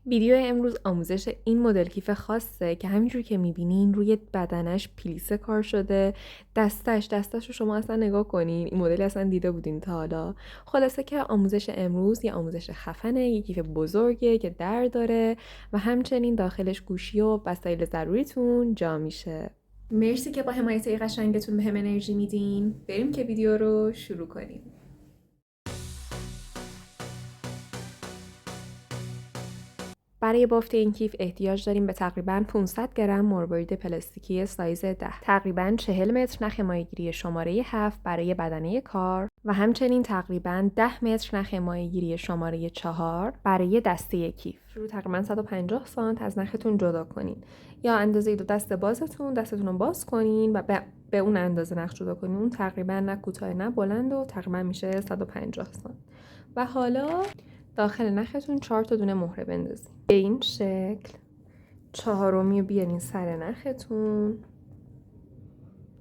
ویدیو امروز آموزش این مدل کیف خاصه که همینجور که میبینین روی بدنش پلیسه کار شده. دستش رو شما اصلا نگاه کنین، این مدل اصلا دیده بودین تا حالا؟ خلاصه که آموزش امروز یه آموزش خفنه، یه کیف بزرگه که در داره و همچنین داخلش گوشی و وسایل ضروریتون جا میشه. مرسی که با حمایت قشنگتون به هم انرژی میدین. بریم که ویدیو رو شروع کنیم. برای بافت این کیف احتیاج داریم به تقریباً 500 گرم مروارید پلاستیکی سایز 10، تقریباً 40 متر نخ ماهیگیری شماره 7 برای بدنه کار و همچنین تقریباً 10 متر نخ ماهیگیری شماره 4 برای دسته کیف. رو تقریباً 150 سانت از نختون جدا کنین یا اندازه دو دست بازتون، دستتون رو باز کنین و به اون اندازه نخ جدا کنین. اون تقریباً نه کوتاه نه بلند و تقریباً میشه 150 سانت. و حالا داخل نختون 4 تا دونه مهره بندازین. به این شکل چهارمی رو بیارین سر نختون،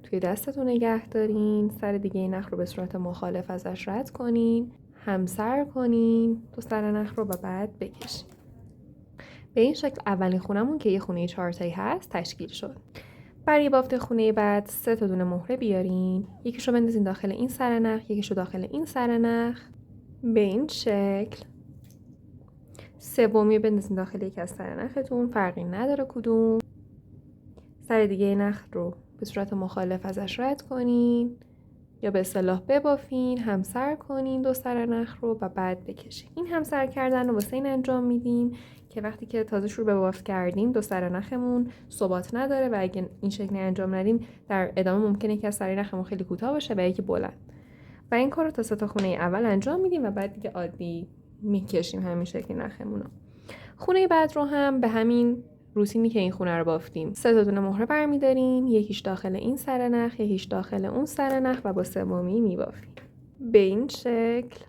توی دستتون نگه دارین، سر دیگه نخ رو به صورت مخالف ازش رد کنین، همسر کنین تو سر نخ رو و بعد بکشین. به این شکل اولین خونمون که یه خونه 4 تایی هست تشکیل شد. برای بافت خونه بعد 3 تا دونه مهره بیارین، یکیشو بندازین داخل این سر نخ، یکیشو داخل این سر نخ. به این شکل سومی بندازین داخل یک از سر نختون، فرقی نداره کدوم. سر دیگه نخ رو به صورت مخالف ازش رد کنین یا به اصطلاح ببافین، همسر کنین دو سر نخ رو و بعد بکشین. این همسر کردن رو واسه این انجام میدیم که وقتی که تازه شروع به بافت کردیم دو سر نخمون ثبات نداره و اگه این شکلی انجام ندیم در ادامه ممکنه که از سر نخمون خیلی کوتاه باشه و یکی بلند. و این کار رو تا 3 تا خونه اول انجام میدیم و بعد دیگه عادی میکشیم همین شکلی نخمون رو. خونه بعد رو هم به همین روتینی که این خونه رو بافتیم 3 تا دونه مهره برمیداریم، یکیش داخل این سر نخ، یکیش داخل اون سر نخ و با سومی میبافیم به این شکل.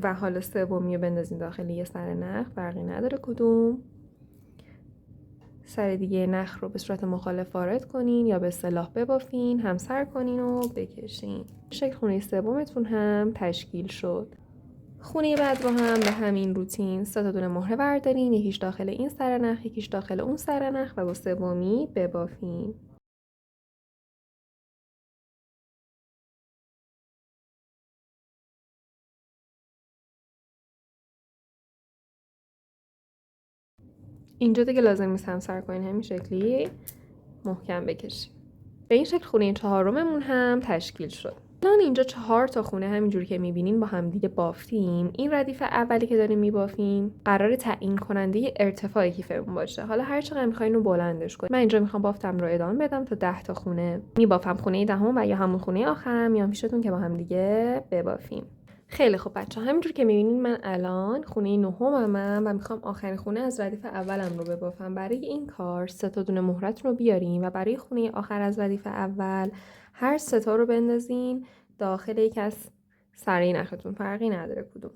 و حالا سومی رو بندازیم داخل یه سر نخ، فرقی نداره کدوم. سر دیگه نخ رو به صورت مخالف وارد کنین یا به اصطلاح ببافین، همسر کنین و بکشین. شکل خونه سومتون هم تشکیل شد. خونه بعد رو هم به همین روتین 3 تا دونه مهره بردارین، یکیش داخل این سر نخ، یکیش داخل اون سر نخ و با سومی ببافین. اینجا دیگه لازم نیست همسر کنین، همین شکلی محکم بکشین. به این شکل خونه چهارممون هم تشکیل شد. الان اینجا 4 تا خونه همینجوری که میبینین با هم دیگه بافتیم. این ردیف اولی که داریم میبافیم قرار تعیین کننده ارتفاع کیفمون باشه. حالا هر چقدر میخواین رو بلندش کنین. من اینجا میخوام بافتم رو ادامه بدم تا 10 تا خونه میبافم. خونه دهم و یا همون خونه آخرم یا پیشتون که با هم دیگه ببافیم. خیلی خب بچه‌ها، همینجور که میبینین من الان خونه نهمم و میخوام آخرین خونه از ردیف اولم رو ببافم. برای این کار 3 تا دونه مهرتون رو بیارین و برای خونه آخر از ردیف اول هر 3 تا رو بندازین داخل یک از سره نختون، فرقی نداره کدوم.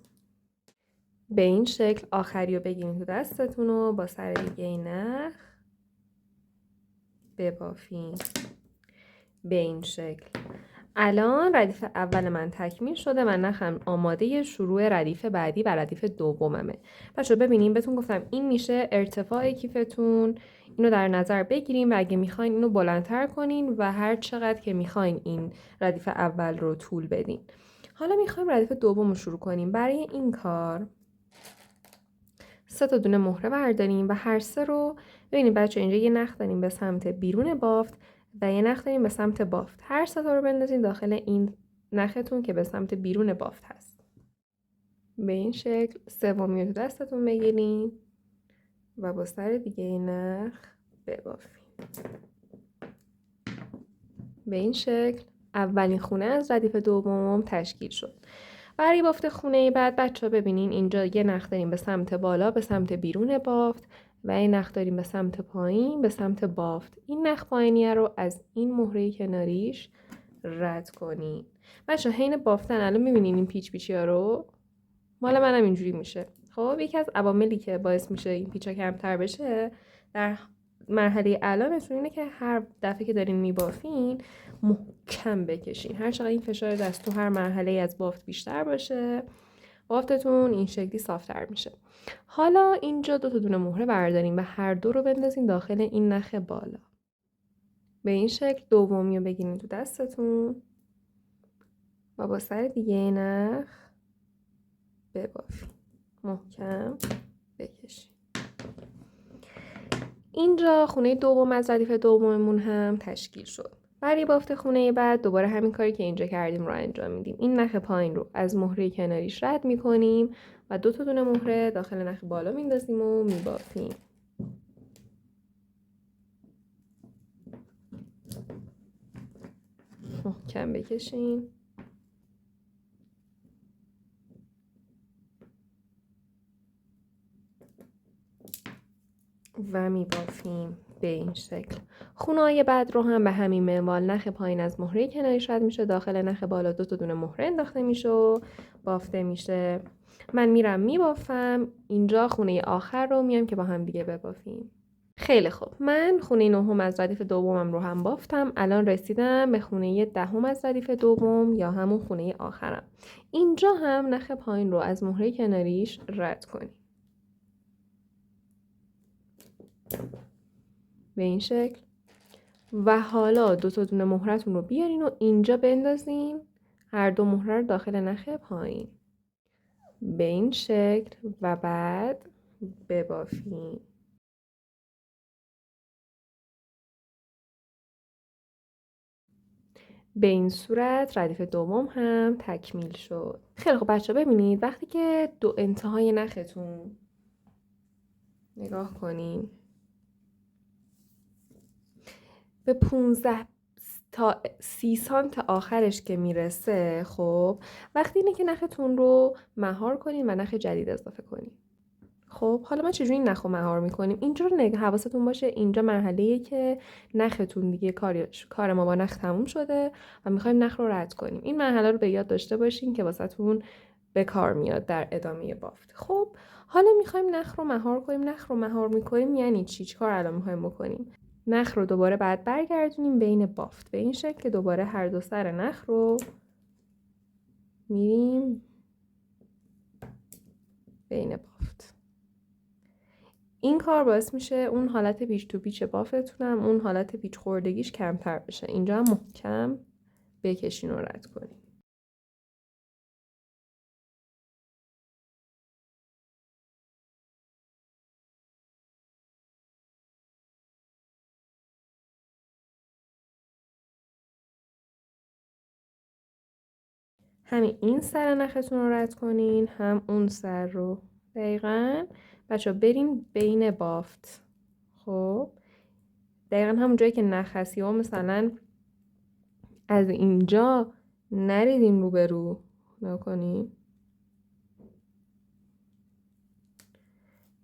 به این شکل آخری رو بگیرین تو دستتون و با سر دیگه نخ ببافین به این شکل. الان ردیف اول من تکمیل شده و نخم آماده شروع ردیف بعدی و ردیف دوممه. بچه‌ها ببینیم، بهتون گفتم این میشه ارتفاع کیفتون، اینو در نظر بگیریم و اگه میخواین اینو بلندتر کنین و هر چقدر که میخواین این ردیف اول رو طول بدین. حالا میخوایم ردیف دوم رو شروع کنیم. برای این کار 3 تا دونه مهره برداریم و هر 3 رو ببینید بچه اینجا یه نخ داریم به سمت بیرون بافت و یه نخ داریم به سمت بافت. هر 3 تا رو بندازین داخل این نختون که به سمت بیرون بافت هست. به این شکل سومی رو دستتون بگیرین و با سر دیگه نخ ببافین. به این شکل اولین خونه از ردیف دوم تشکیل شد. برای بافت خونه بعد بچه‌ها ببینین اینجا یه نخ داریم به سمت بالا به سمت بیرون بافت و یه نخ داریم به سمت پایین به سمت بافت. این نخ پایینیه رو از این مهره کناریش رد کنین. بچه‌ها حین بافتن الان می‌بینین این پیچ پیچی‌ها رو؟ مال منم اینجوری میشه. خب یکی از عواملی که باعث میشه این پیچا کمتر بشه در مرحله الانتون اینه که هر دفعه که دارین میبافین محکم بکشین. هر چقدر این فشار دست تو هر مرحله از بافت بیشتر باشه بافتتون این شکلی صافتر میشه. حالا اینجا 2 دونه مهره برداریم و هر دو رو بندازیم داخل این نخ بالا. به این شکل دومی رو بگیرین تو دستتون و با سر دیگه نخ ببافین، محکم بکشین. اینجا خونه دوم از ردیف دوممون هم تشکیل شد. برای بافت خونه بعد دوباره همین کاری که اینجا کردیم رو انجام میدیم. این نخ پایین رو از مهره کناریش رد میکنیم و 2 دونه مهره داخل نخ بالا میندازیم و میبافیم. محکم بکشین. و میبافیم به این شکل. خونه‌های بعد رو هم به همین منوال نخ پایین از مهره کناریش رد میشه، داخل نخ بالا 2 دونه مهره انداخته میشه و بافته میشه. من میرم میبافم. اینجا خونه آخر رو میام که با هم دیگه ببافیم. خیلی خوب، من خونه 9 از ردیف دومم رو هم بافتم. الان رسیدم به خونه 10 از ردیف دوم یا همون خونه آخرم. اینجا هم نخ پایین رو از مهره کناریش رد کنیم به این شکل. و حالا 2 دونه مهرتون رو بیارین و اینجا بندازین، هر دو مهره رو داخل نخ پایین به این شکل و بعد ببافین. به این صورت ردیف دوم هم تکمیل شد. خیلی خب بچه ببینید وقتی که 2 انتهای نختون نگاه کنین به 15 تا 30 سانت آخرش که میرسه، خب وقتی اینه که نختون رو مهار کنین و نخ جدید اضافه کنین. خب حالا ما چجوری نخ رو مهار میکنیم؟ اینجا رو حواستون باشه اینجا مرحله‌ایه که نختون دیگه کار ما با نخ تموم شده و میخوایم نخ رو رد کنیم. این مرحله رو به یاد داشته باشین که واسهتون به کار میاد در ادامه بافت. خب حالا میخوایم نخ رو مهار کنیم. نخ رو مهار میکنیم یعنی چیکار الان میخوایم بکنیم؟ نخ رو دوباره بعد برگردونیم بین بافت به این شکل که دوباره هر دو سر نخ رو میریم بین بافت. این کار باعث میشه اون حالت پیچ تو پیچ بافتونم اون حالت پیچ خوردگیش کمتر بشه. اینجا هم محکم بکشین و رد کنین. همین این سر نختون رو رد کنین هم اون سر رو. دقیقاً بچه برین بین بافت. خب دقیقاً همون جایی که نخ هست یا مثلا از اینجا نریدین رو به رو نکنین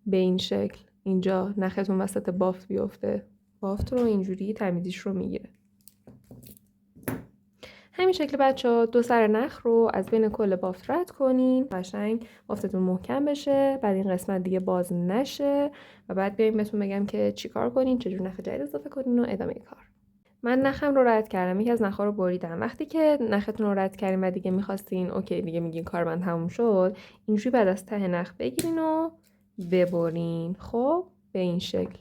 به این شکل. اینجا نختون وسط بافت بیفته، بافت رو اینجوری تمیزیش رو میگیره. همین شکل بچه‌ها 2 سر نخ رو از بین کل بافت رد کنین، قشنگ بافتتون محکم بشه، بعد این قسمت دیگه باز نشه و بعد بیایم بهتون بگم که چیکار کنین، چجور نخ جدید اضافه کنین و ادامه کار. من نخم رو رد کردم، یکی از نخ‌ها رو بریدم. وقتی که نختون رو رد کردین و دیگه می‌خواستین اوکی دیگه میگین کار من تموم شد، اینجوری بعد از ته نخ بگیرین و ببرین. خب به این شکل.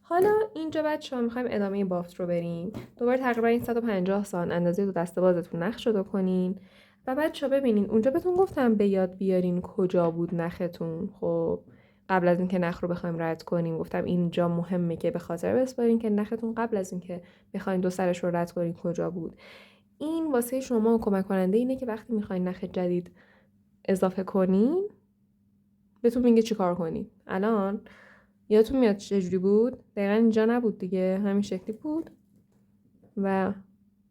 حالا اینجا بچه‌ها می‌خوایم ادامه بافت رو بریم. دوباره تقریبا این 150 سانت اندازه 2 دسته بازتون نخ جدا کنین و بچه‌ها ببینین اونجا بهتون گفتم به یاد بیارین کجا بود نختون. خب قبل از اینکه نخ رو بخوایم رد کنیم گفتم اینجا مهمه که به خاطر بسپارین که نختون قبل از اینکه بخواین 2 سرش رو رد کنین کجا بود. این واسه شما کمک کننده اینه که وقتی می‌خواین نخ جدید اضافه کنین بهتون میگه چیکار کنین. الان یادتون میاد چجوری بود؟ دقیقا اینجا نبود دیگه، همین شکلی بود و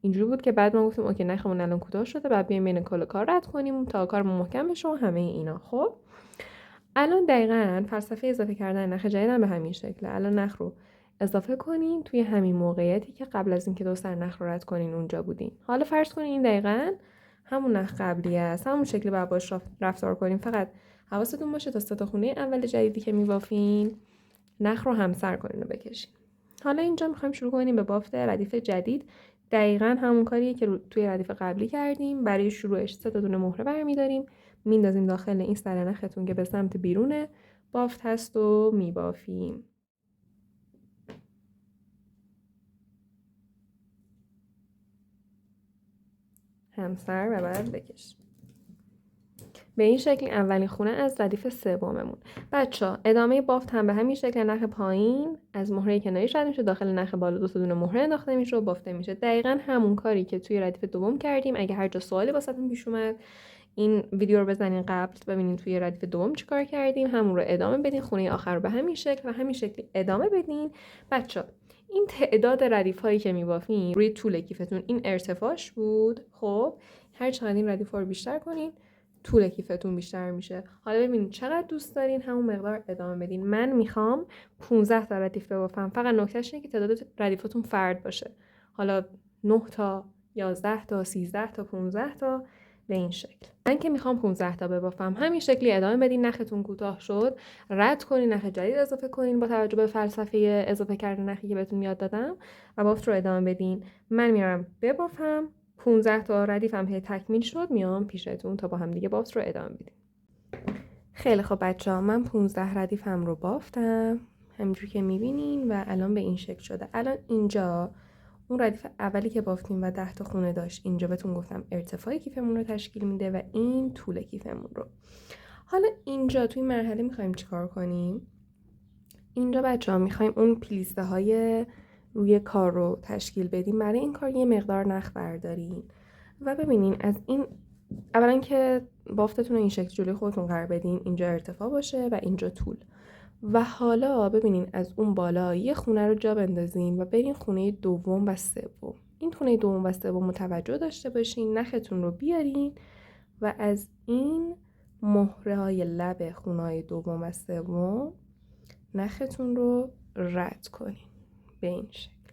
اینجوری بود که بعد ما گفتیم اوکی نخمون الان کوتاه شده، بعد بیایم بین کل کار رد کنیم تا کارمون محکم بشه و همه اینا. خب الان دقیقاً فلسفه اضافه کردن نخ جدید هم به همین شکله. الان نخ رو اضافه کنین توی همین موقعیتی که قبل از اینکه 2 سر نخ رو رد کنین اونجا بودین. حالا فرض کنین این دقیقاً همون نخ قبلی است، همون شکلی باید باش رفتار کنین. فقط حواستون باشه تا 3 تا خونه اول جدیدی که میبافین نخ رو همسر کنین و بکشین. حالا اینجا میخوایم شروع کنیم به بافت ردیف جدید. دقیقاً همون کاریه که توی ردیف قبلی کردیم. برای شروعش 3 تا دونه مهره برمی‌داریم، میندازیم داخل این سر نختون که به سمت بیرون بافت هست و میبافیم. همسر و بعد بکش. به این شکل اولین خونه از ردیف سوممون. بچه‌ها ادامه بافت هم به همین شکل نخ پایین از مهره کناریش رد میشه، داخل نخ بالا 2 تا دونه مهره انداخته میشه و بافته میشه. دقیقاً همون کاری که توی ردیف دوم کردیم. اگه هر جا سوالی واسهتون پیش اومد این ویدیو رو بزنین قبل ببینین توی ردیف دوم چیکار کردیم، همون رو ادامه بدین. خونه آخر رو به همین شکل و همین شکلی ادامه بدین. بچه‌ها این تعداد ردیف هایی که میبافین روی طول کیفتون این ارتفاعش بود. خب هر چقدر این ردیف ها رو بیشتر کنین طول کیفتون بیشتر میشه. حالا ببینید چقدر دوست دارین همون مقدار ادامه بدین. من میخوام 15 تا ردیف ببافم. فقط نکتهش اینه که تعداد ردیفاتون فرد باشه. حالا 9 تا 11 تا 13 تا 15 تا به این شکل. من که میخوام 15 تا ببافم. همین شکلی ادامه بدین. نختون کوتاه شد رد کنین، نخ جدید اضافه کنین با توجه به فلسفه اضافه کردن نخی که بهتون یاد دادم و بافت رو ادامه بدین. من میارم ببافم. 15 تا ردیفم هی تکمیل شد میام پیشتون تا با هم دیگه بافت رو ادامه بدیم. خیلی خب بچه‌ها من 15 ردیفم رو بافتم همینجوری که میبینین و الان به این شکل شده. الان اینجا اون ردیف اولی که بافتیم و 10 تا خونه داشت اینجا بهتون گفتم ارتفاع کیفمون رو تشکیل میده و این طول کیفمون رو. حالا اینجا توی مرحله میخوایم چیکار کنیم؟ اینجا بچه‌ها میخوایم اون پلیسته های روی کار رو تشکیل بدیم. برای این کار یه مقدار نخ بردارین و ببینین از این اولا که بافتتون رو این شکل جلوی خودتون قرار بدین، اینجا ارتفاع باشه و اینجا طول. و حالا ببینین از اون بالا یه خونه رو جا بندازین و برین خونه دوم و سوم. این خونه دوم و سوم متوجه داشته باشین، نختون رو بیارین و از این مهره های لب خونه های دوم و سوم نختون رو رد کنین به این شکل.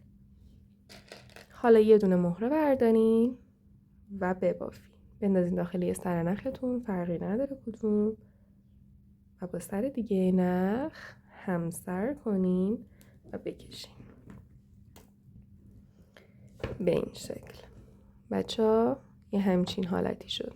حالا یه دونه مهره بردارین و ببافین. بندازین داخل یه سر نختون، فرقی نداره کدوم، و با سر دیگه نخ همسر کنین و بکشین به این شکل. بچه‌ها یه همچین حالتی شد.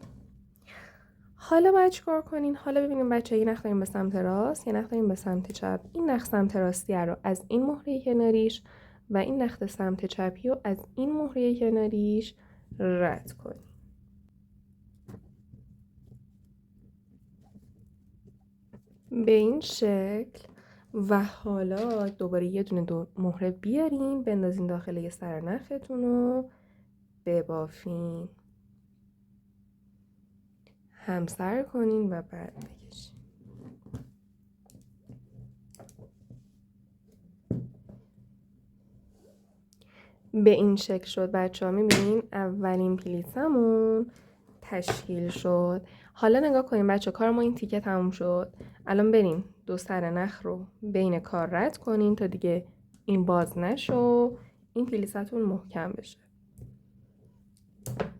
حالا باید چیکار کنین؟ حالا ببینیم بچه‌ها یه نخ داریم به سمت راست، یه نخ داریم به سمت چپ. این نخ سمت راستی رو از این مهره کناریش و این نخ سمت چپی رو از این مهره کناریش رد کنین. به این شکل. و حالا دوباره یه دونه مهره بیارین بندازین داخل یه سر نختون رو ببافین، همسر کنین و بعد بکشین. به این شکل شد بچه ها. میبینین اولین پلیسمون تشکیل شد. حالا نگاه کنیم بچه ها، کار ما این تیکه تموم شد. الان بریم 2 سر نخ رو بین کار رد کنین تا دیگه این باز نشو، این پلیستون محکم بشه.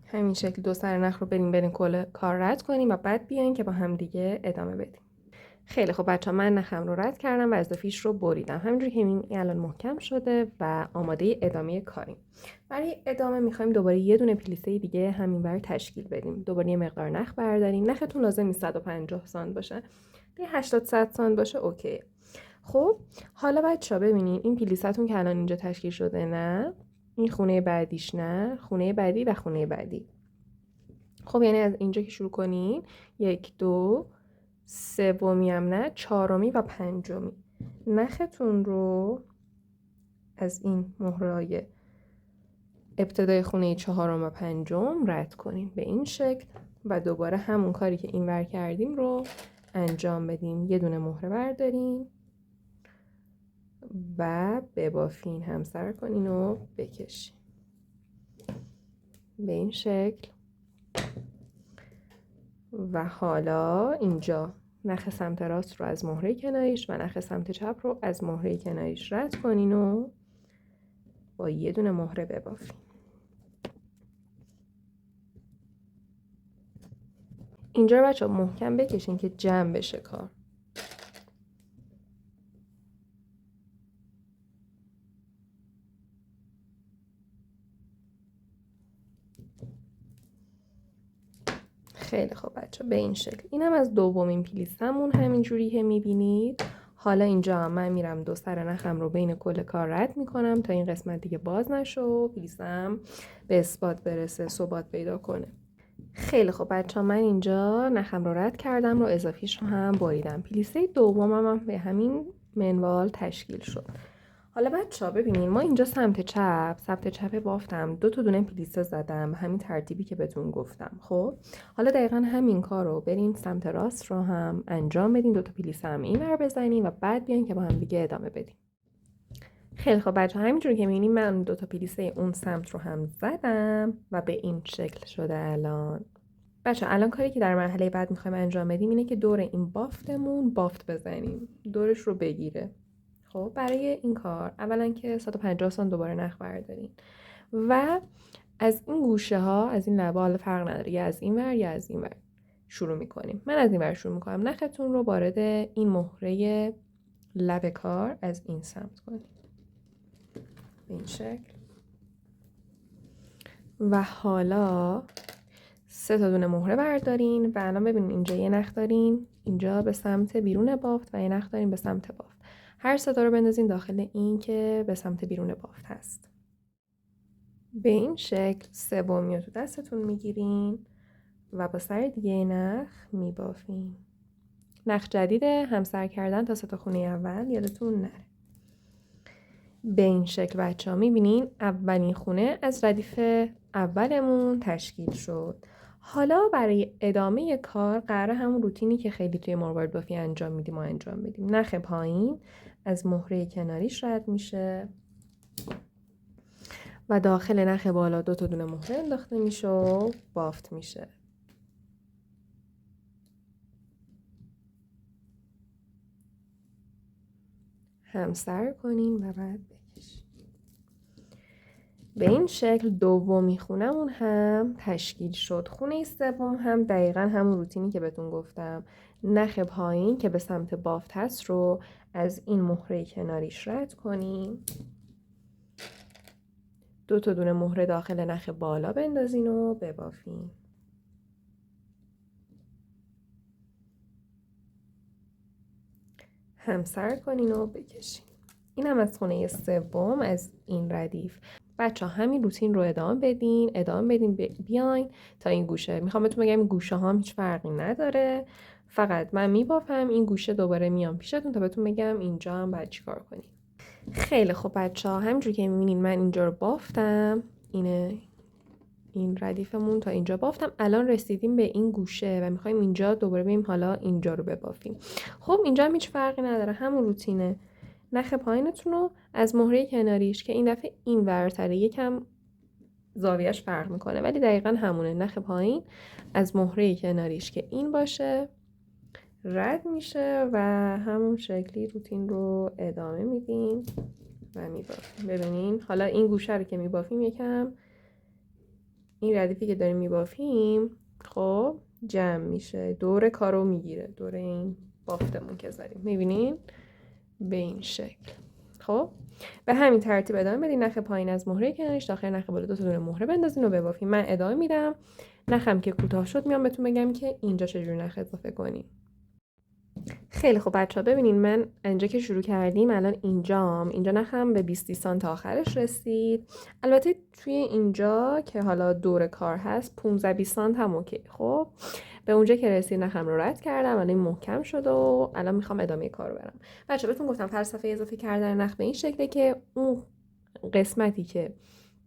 همین شکل 2 سر نخ رو بریم کل کار رد کنیم و بعد بیاین که با هم دیگه ادامه بدیم. خیلی خب بچه ها من نخم رو رد کردم و اضافیش رو بریدم. همینجوری که این الان محکم شده و آماده ادامه کاریم. برای ادامه میخوایم دوباره یه دونه پلیسه دیگه همینور تشکیل بدیم. دوباره یه مقدار نخ بردارین. نختون لازم نیست 150 سانت باشه. دیگه 80 سانت باشه اوکی. خب حالا بچه ها ببینین این پلیستون که الان اینجا تشکیل شده نه، این خونه بعدیش نه، خونه بعدی و خونه بعدی. خب یعنی از اینجا که شروع کنین 1 2 سومی هم نه، چهارمی و پنجمی نختون رو از این مهره‌های ابتدای خونه چهارم و پنجم رد کنیم به این شکل و دوباره همون کاری که اینور کردیم رو انجام بدیم. یه دونه مهره بردارین و ببافین، همسر کنین و بکشین به این شکل. و حالا اینجا نخ سمت راست رو از مهره کناریش و نخ سمت چپ رو از مهره کناریش رد کنین و با یه دونه مهره ببافین. اینجا رو بچه محکم بکشین که جمع بشه کار. خیلی خوب بچه، به این شکل. اینم از دومین پلیسمون همینجوری که میبینید. حالا اینجا من میرم دو سر نخم رو بین کل کار رد میکنم تا این قسمت دیگه باز نشه و پلیسم به اثبات برسه، ثبات پیدا کنه. خیلی خوب بچه ها، من اینجا نخم رو رد کردم رو اضافیش رو هم بریدم. پلیسه دومم هم به همین منوال تشکیل شد. حالا بچه ها ببینین، ما اینجا سمت چپ بافتم 2 دونه پلیسه زدم به همین ترتیبی که بهتون گفتم. خب حالا دقیقا همین کار رو برین سمت راست رو هم انجام بدین، 2 پلیسه هم این ور بزنین و بعد بیاین که با هم دیگه ادامه بدیم. خیلی خب بچه ها، همینجور که میبینیم من 2 پلیسه اون سمت رو هم زدم و به این شکل شده. الان بچه الان کاری که در مرحله بعد میخوایم انجام بدیم اینه که دور این بافتمون بافت بزنیم، دورش رو بگیره. خب برای این کار اولا که 150 سانت دوباره نخ بردارین و از این گوشه ها، از این لبه، حالا فرق نداره، یا از این ور یا از این ور شروع میکنیم. من از این ور شروع میکنم. نختون رو وارد این مهره لبه کار از این سمت کنیم به این شکل و حالا 3 دونه مهره بردارین و الان ببینید اینجا یه نخ دارین، اینجا به سمت بیرون بافت و یه نخ دارین به سمت بافت. هر 3 رو بندازین داخل این که به سمت بیرون بافت هست. به این شکل سومی رو تو دستتون میگیرین و با سر دیگه نخ میبافین. نخ جدید همسر کردن تا 3 خونه اول، یادتون نره. به این شکل بچه ها میبینین اولین خونه از ردیف اولمون تشکیل شد. حالا برای ادامه کار قراره همون روتینی که خیلی توی مروارید بافی انجام میدیم و انجام بدیم. نخ پایین از مهره کناریش رد میشه و داخل نخ بالا 2 دونه مهره انداخته میشه و بافت میشه. همسر کنین و بعد بکشین. به این شکل دومی خونمون هم تشکیل شد. خونه سوم هم دقیقا همون روتینی که بهتون گفتم، نخ پایین که به سمت بافت هست رو از این مهره کناریش رد کنیم، 2 دونه مهره داخل نخ بالا بندازین و ببافین. همسر کنین و بکشین. این هم از خونه سوم از این ردیف. بچه همین روتین رو ادامه بدین بیاین تا این گوشه. میخوام بهتون بگم این گوشه ها هیچ فرقی نداره، فقط من میبافم این گوشه دوباره میام پیشتون تا بهتون بگم اینجا هم باید چی کار کنیم. خیلی خوب بچه ها، همینجور که میبینین من اینجا رو بافتم، این ردیفمون تا اینجا بافتم. الان رسیدیم به این گوشه و میخوایم اینجا دوباره بریم حالا اینجا رو ببافیم. خب اینجا هم هیچ فرقی نداره، همون روتینه. نخ پایینتون رو از مهره کناریش که این دفعه این ورتره، یکم زاویهش فرق میکنه ولی دقیقا همونه، نخ پایین از مهره کناریش که این باشه رد میشه و همون شکلی روتین رو ادامه میدیم و میبافیم. ببینین حالا این گوشه رو که میبافیم یکم این ردیفی که داریم میبافیم خب جمع میشه، دور کارو میگیره، دور این بافتمون که زدیم. میبینین به این شکل. خب به همین ترتیب ادامه بدین. نخ پایین از مهره کنارش داخل نخ بالا 2 دونه مهره بندازین و ببافین. من ادامه میدم. نخم که کوتاه شد میام بهتون بگم که اینجا چجوری نخ اضافه کنیم. خیلی خب بچه‌ها ببینین من اینجا که شروع کردیم الان اینجا نخم به 20 سانت آخرش رسید. البته توی اینجا که حالا دور کار هست 15-20 سانت هم اوکی. خب به اونجا که رسید نخم رو رد کردم، الان محکم شد و الان میخوام ادامه کار رو برم. بچه‌ها بهتون گفتم فلسفه اضافه کردن نخ به این شکله که اون قسمتی که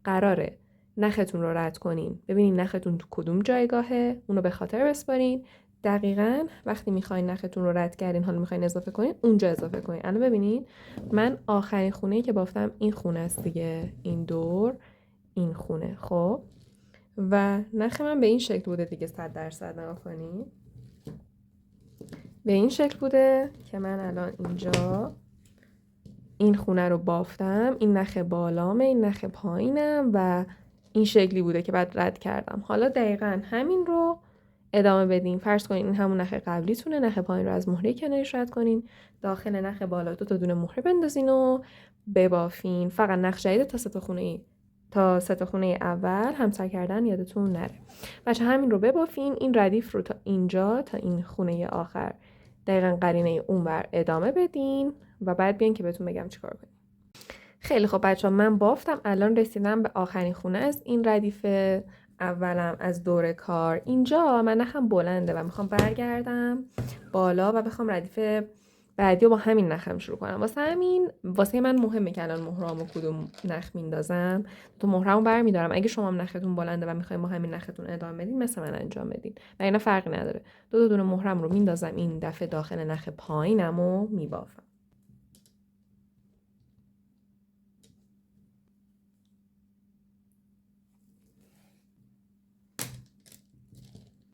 قراره نختون رو رد کنین ببینین نختون تو کدوم جایگاهه، اونو به خاطر بسپارین. دقیقاً وقتی میخواین نختون رو رد کردین حالا میخواین اضافه کنین اونجا اضافه کنین. الان ببینین من آخرین خونه‌ای که بافتم این خونه است دیگه، این دور این خونه. خب و نخ من به این شکل بوده دیگه، 100% نگاه کنین به این شکل بوده که من الان اینجا این خونه رو بافتم، این نخ بالامه این نخ پایینم و این شکلی بوده که بعد رد کردم. حالا دقیقاً همین رو ادامه بدین. فرض کنین این همون نخ قبلیتونه، نخ پایین رو از مهره کناریش رد کنین، داخل نخ بالا 2 دونه مهره بندازین و ببافین. فقط نخ جدید تا 3 تا سه تا خونه اول همسر کردن یادتون نره. بچه همین رو ببافین. این ردیف رو تا اینجا، تا این خونه آخر دقیقاً قرینه اونور ادامه بدین و بعد بیان که بهتون بگم چیکار کنین. خیلی خب بچه ها، من بافتم. الان رسیدم به آخرین خونه از این ردیف اولم از دور کار. اینجا من نخم بلنده و میخوام برگردم بالا و بخوام ردیف بعدی رو با همین نخم شروع کنم. واسه من مهمه که الان مهرامو کدوم نخ میندازم. تو مهرمو برمیدارم. اگه شما هم نختون بلنده و میخواین با همین نختون ادامه بدین، مثل من انجام بدین و اینا فرقی نداره. دو دونه مهرم رو میندازم این دفعه داخل نخ پایینمو میبافم.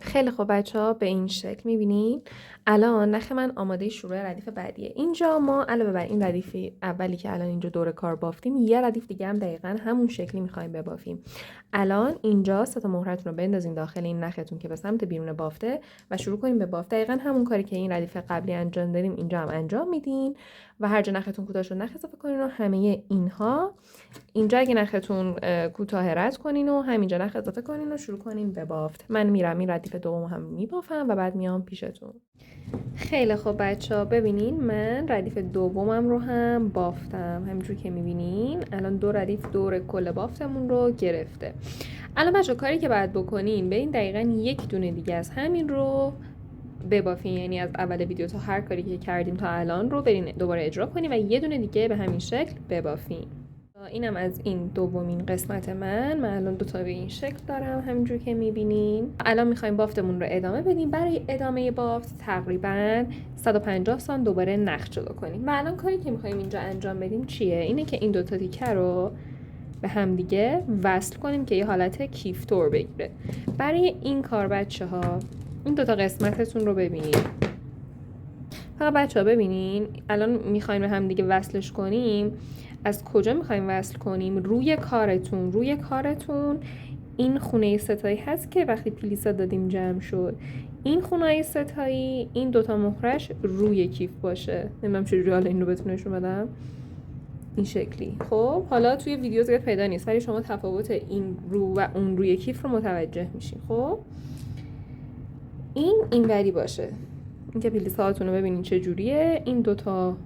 خیلی خوب بچه ها، به این شکل میبینین الان نخ من آماده شروع ردیف بعدیه. اینجا ما علاوه بر این ردیف اولی که الان اینجا دور کار بافتیم، یه ردیف دیگه هم دقیقاً همون شکلی میخوایم ببافیم. الان اینجا 3 تا مهرتون رو بندازین داخل این نختون که به سمت بیرون بافته و شروع کنیم به بافت. دقیقاً همون کاری که این ردیف قبلی انجام دادیم اینجا هم انجام میدین و هر جا نختون کوتاه شد نخ اضافه کنین و همه اینها. اینجا اگه نختون کوتاه رد کنین و همینجا نخ اضافه کنین و شروع کنین به بافت. من میرم این ردیف دوم هم میبافم و بعد میام پیشتون. خیلی خوب بچه‌ها، ببینین من ردیف دومم رو هم بافتم. همینجور که میبینین الان 2 ردیف دور کل بافتمون رو گرفته. الان بچه‌ها کاری که باید بکنین، برین دقیقاً یک دونه دیگه از همین رو ببافین. یعنی از اول ویدیو تا هر کاری که کردیم تا الان رو برین دوباره اجرا کنین و یه دونه دیگه به همین شکل ببافین. اینم از این دومین قسمت من الان 2 تا به این شکل دارم همینجور که میبینین. الان میخوایم بافتمون رو ادامه بدیم. برای ادامه بافت تقریبا 150 سانت دوباره نخ جدا کنیم و الان کاری که میخوایم اینجا انجام بدیم چیه؟ اینه که این 2 تا تیکه رو به هم دیگه وصل کنیم که یه حالت کیف تور بگیره. برای این کار بچه ها این 2 تا قسمتتون رو ببینین. فقط بچه ها ببینین الان میخوایم به هم دیگه وصلش کنیم. از کجا میخوایم وصل کنیم؟ روی کارتون این خونه ستایی هست که وقتی پلیسا دادیم جمع شد. این خونه ستایی این 2 تا مهرش روی کیف باشه. نمیدونم چجوری حالا این رو بهتون نشون بدم. این شکلی. خب حالا توی ویدیو زیاد پیدا نیست ولی شما تفاوت این رو و اون روی کیف رو متوجه میشین. خب این وری باشه. این که پلیساتون رو ببینین چه جوریه. این 2 تا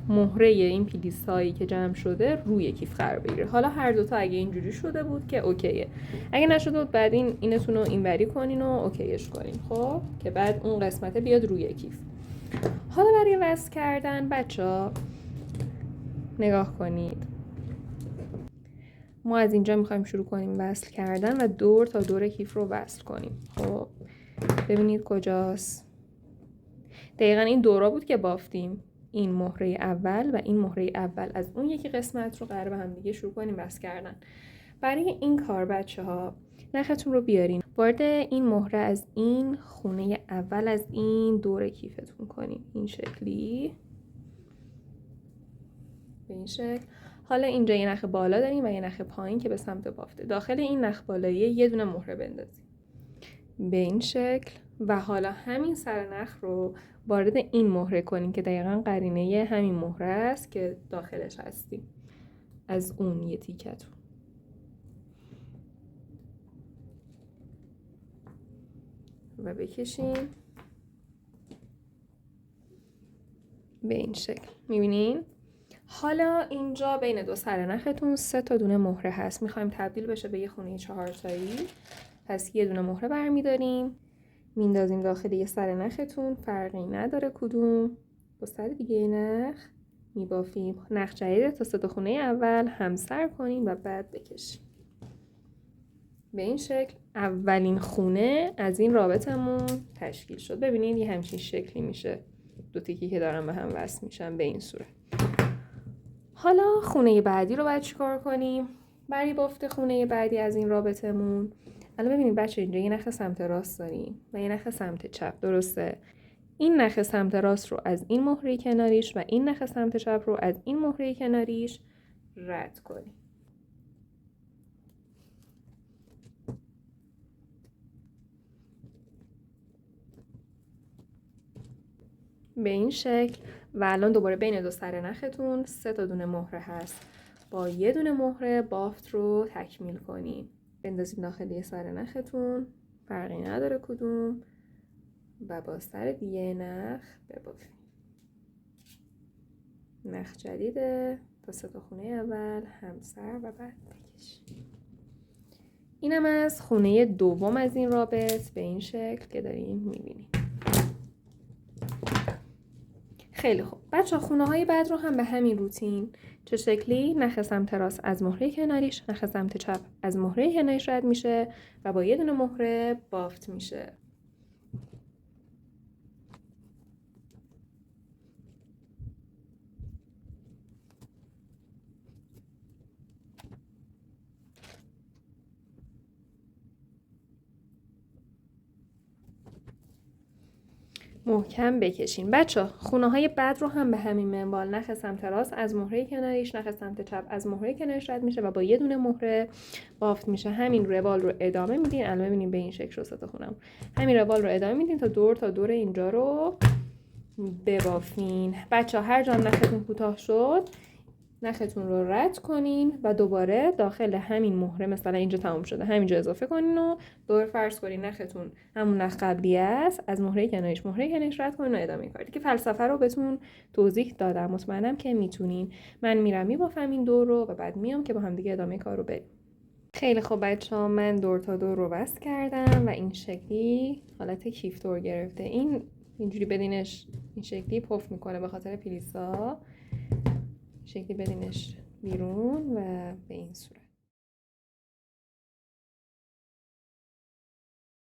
مهره این پلیسایی که جمع شده روی کیف قرار بگیره. حالا هر 2 تا اگه اینجوری شده بود که اوکیه. اگه نشده بود بعد اینتون رو اینوری کنین و اوکیش کنین. خب که بعد اون قسمت بیاد روی کیف. حالا برای وصل کردن بچه‌ها نگاه کنید. ما از اینجا میخوایم شروع کنیم وصل کردن و دور تا دور کیف رو وصل کنیم. خب ببینید کجاست. دقیقاً این دورا بود که بافتیم. این مهره اول و این مهره اول از اون یکی قسمت رو قرار به هم دیگه شروع کنیم وصل کردن. برای این کار بچه‌ها نختون رو بیارین وارد این مهره از این خونه اول از این دور کیفتون کنین. این شکلی، به این شکل. حالا اینجا یه نخ بالا داریم و یه نخ پایین که به سمت بافته. داخل این نخ بالایی یه دونه مهره بندازیم به این شکل و حالا همین سر نخ رو وارد این مهره کنیم که دقیقاً قرینه همین مهره است که داخلش هستیم از اون یه تیکتون. و بکشیم به این شکل. میبینین؟ حالا اینجا بین 2 سر نختون 3 تا دونه مهره هست. میخوایم تبدیل بشه به یه خونه 4 تایی. پس یه دونه مهره برمیداریم میندازیم داخل یه سر نختون، فرقی نداره کدوم، با سر دیگه نخ میبافیم. نخ جدید تا 3 تا خونه اول همسر کنیم و بعد بکشیم به این شکل. اولین خونه از این رابطمون تشکیل شد. ببینید یه همچین شکلی میشه. 2 تیکی که دارن به هم وصل میشن به این صورت. حالا خونه بعدی رو باید چیکار کنیم؟ برای بافت خونه بعدی از این رابطمون الان ببینید بچه اینجا یه نخ سمت راست داریم و یه نخ سمت چپ. درسته؟ این نخ سمت راست رو از این مهره کناریش و این نخ سمت چپ رو از این مهره کناریش رد کنیم. به این شکل. و الان دوباره بین 2 سر نختون 3 تا دونه مهره هست. با یه دونه مهره بافت رو تکمیل کنیم. بندازید داخل سر نختون، فرقی نداره کدوم، و با سر دیگه نخ ببافید. نخ جدیده تا 3 تا خونه اول همسر و بعد بکش. اینم از خونه دوم از این رابط به این شکل که دارین میبینید. خیلی خوب بچه ها، خونه های بعد رو هم به همین روتین چه شکلی نخ سمت راست از مهره کناریش، نخ سمت چپ از مهره کناریش رد میشه و با یه دونه مهره بافت میشه. محکم بکشین. بچه خونه های بعد رو هم به همین منوال نخ سمت راست از مهره کناریش، نخ سمت چپ از مهره کناریش رد میشه و با یه دونه مهره بافت میشه. همین روال رو ادامه میدین. الان ببینیم به این شکل شد 3 تا خونم. همین روال رو ادامه میدین تا دور اینجا رو ببافین. بچه هر جا نختون کوتاه شد نختون رو رد کنین و دوباره داخل همین مهره، مثلا اینجا تموم شده، همینجا اضافه کنین و دور فرض کنین نختون همون نخ قبلی است، از مهره کناریش رد کنین و ادامه کار. که فلسفه رو بهتون توضیح دادم، مطمئنم که میتونین. من میرم میبافم این دور رو و بعد میام که با هم دیگه ادامه کار رو بریم. خیلی خوب بچه‌ها، من دور تا دور رو بست کردم و این شکلی حالت کیف دور گرفته. اینجوری بدینش این شکلی پف میکنه به خاطر پلیسا. شکلی بدینش بیرون و به این صورت.